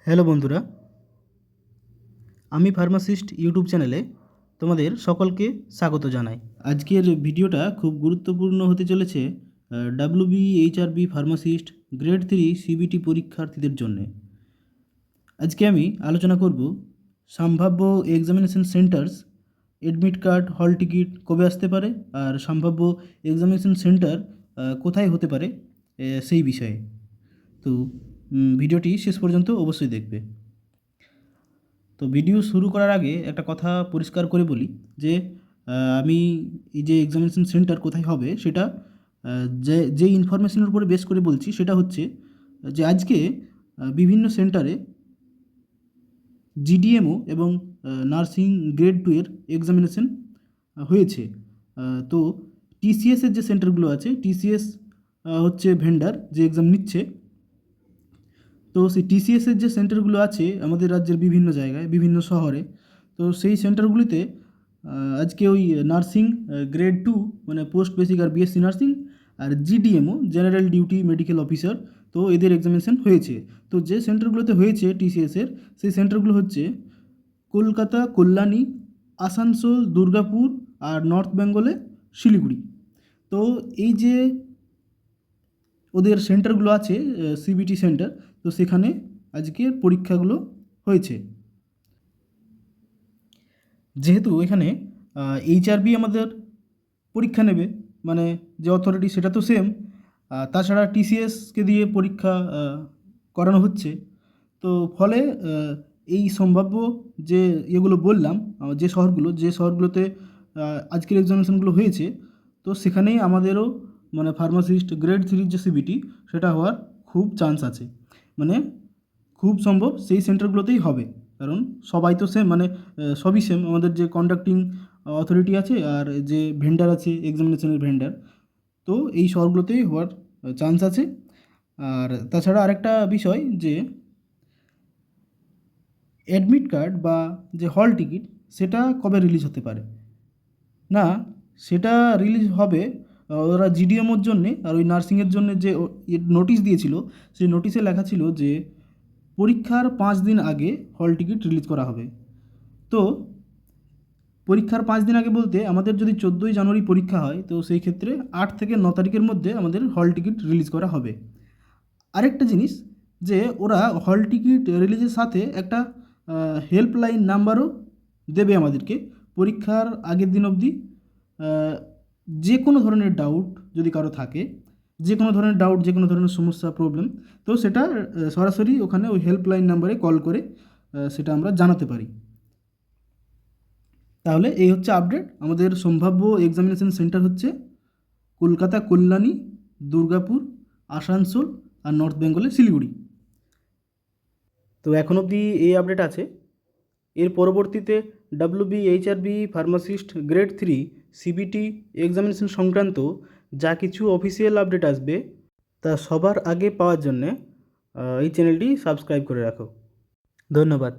Hello বন্ধুরা, আমি pharmacist YouTube চ্যানেলে তোমাদের সকলকে স্বাগত জানাই। আজকের ভিডিওটা খুব গুরুত্বপূর্ণ হতে চলেছে WBHRB ফার্মাসিস্ট গ্রেড 3 সিবিটি পরীক্ষার্থীদের জন্যে। আজকে আমি আলোচনা করব সম্ভাব্য examination centres, admit card, hall ticket কবে আসতে পারে আর সম্ভাব্য এক্সামিনেশন সেন্টার কোথায় হতে পারে সেই বিষয়ে। তো ভিডিওটি শেষ পর্যন্ত অবশ্যই দেখবে। তো ভিডিও শুরু করার আগে একটা কথা পরিষ্কার করে বলি যে আমি এই যে এক্সামিনেশন সেন্টার কোথায় হবে সেটা যে ইনফরমেশনের উপরে বেস করে বলছি সেটা হচ্ছে যে আজকে বিভিন্ন সেন্টারে জিডিএমও এবং নার্সিং গ্রেড 2 এর এক্সামিনেশন হয়েছে। তো টিসিএসের যে সেন্টারগুলো আছে, টিসিএস হচ্ছে ভেন্ডার যে এক্সাম নিচ্ছে। তো সেই টিসিএসের যে সেন্টারগুলো আছে আমাদের রাজ্যের বিভিন্ন জায়গায়, বিভিন্ন শহরে, তো সেই সেন্টারগুলিতে আজকে ওই নার্সিং গ্রেড 2 মানে পোস্ট বেসিক আর বিএসসি নার্সিং আর GDMO general duty medical officer, তো এদের এক্সামিনেশন হয়েছে। তো যে সেন্টারগুলোতে হয়েছে টিসিএসের, সেই সেন্টারগুলো হচ্ছে কলকাতা, কল্যাণী, আসানসোল, দুর্গাপুর আর নর্থ বেঙ্গলে শিলিগুড়ি। তো এই যে ওদের সেন্টারগুলো আছে সিবিটি সেন্টার, তো সেখানে আজকে পরীক্ষাগুলো হয়েছে। যেহেতু এখানে এইচআরবি আমাদের পরীক্ষা নেবে, মানে যে অথরিটি সেটা তো সেম, তাছাড়া টিসিএসকে দিয়ে পরীক্ষা করানো হচ্ছে। তো ফলে এই সম্ভাব্য যে এগুলো বললাম, যে শহরগুলোতে আজকের এক্সামিনেশনগুলো হয়েছে, তো সেখানেই আমাদেরও মানে ফার্মাসিস্ট গ্রেড 3 যে সিবিটি সেটা হওয়ার খুব চান্স আছে। মানে খুব সম্ভব সেই সেন্টারগুলোতেই হবে, কারণ সবাই তো সেম, মানে সবই সেম। আমাদের যে কন্ডাক্টিং অথরিটি আছে আর যে ভেন্ডার আছে, এক্সামিনেশনের ভেন্ডার, তো এই শহরগুলোতেই হওয়ার চান্স আছে। আর তাছাড়া আরেকটা বিষয় যে অ্যাডমিট কার্ড বা যে হল টিকিট সেটা কবে রিলিজ হতে পারে না, সেটা রিলিজ হবে ওরা জিডিএমওর জন্যে আর ওই নার্সিংয়ের জন্য যে নোটিশ দিয়েছিল, সেই নোটিশে লেখা ছিল যে পরীক্ষার 5 দিন আগে হল টিকিট রিলিজ করা হবে। তো পরীক্ষার 5 দিন আগে বলতে আমাদের যদি 14ই জানুয়ারি পরীক্ষা হয়, তো সেই ক্ষেত্রে 8 থেকে 9 তারিখের মধ্যে আমাদের হল টিকিট রিলিজ করা হবে। আরেকটা জিনিস যে ওরা হল টিকিট রিলিজের সাথে একটা হেল্পলাইন নাম্বারও দেবে আমাদেরকে পরীক্ষার আগের দিন অবধি। যে কোনো ধরনের ডাউট যদি কারো থাকে, যে কোনো ধরনের ডাউট, যে কোনো ধরনের সমস্যা, প্রবলেম, তো সেটা সরাসরি ওখানে ওই হেল্পলাইন নাম্বারে কল করে সেটা আমরা জানাতে পারি। তাহলে এই হচ্ছে আপডেট। আমাদের সম্ভাব্য এক্সামিনেশন সেন্টার হচ্ছে কলকাতা, কল্যাণী, দুর্গাপুর, আসানসোল আর নর্থ বেঙ্গলে শিলিগুড়ি। তো এখন অবধি এই আপডেট আছে। এর পরবর্তীতে WBHRB pharmacist grade 3 CBT examination সংক্রান্ত যা কিছু অফিসিয়াল আপডেট আসবে তা সবার আগে পাওয়ার জন্যে এই চ্যানেলটি সাবস্ক্রাইব করে রাখো। ধন্যবাদ।